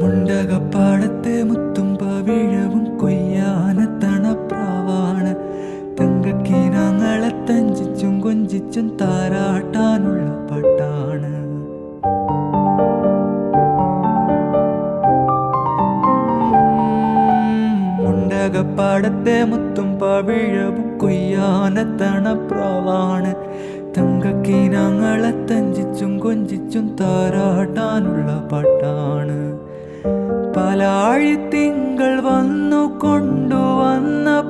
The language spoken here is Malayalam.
മുണ്ടകപ്പാടത്തെ മുത്തും പവിഴവും കൊയ്യാന തണപ്രാവാണ്. തങ്കക്കീനാങ്ങളെ തഞ്ചിച്ചും കൊഞ്ചിച്ചും താരാട്ടാനുള്ള പാട്ടാണ്. മുണ്ടകപ്പാടത്തെ മുത്തും പവിഴവും കൊയ്യാന തണപ്രാവാണ്. തങ്കക്കീനാങ്ങളെ തഞ്ചിച്ചും കൊഞ്ചിച്ചും താരാട്ടാനുള്ള പാട്ടാണ്. പാലാഴി തിങ്കൾ വന്നു കൊണ്ടുവന്ന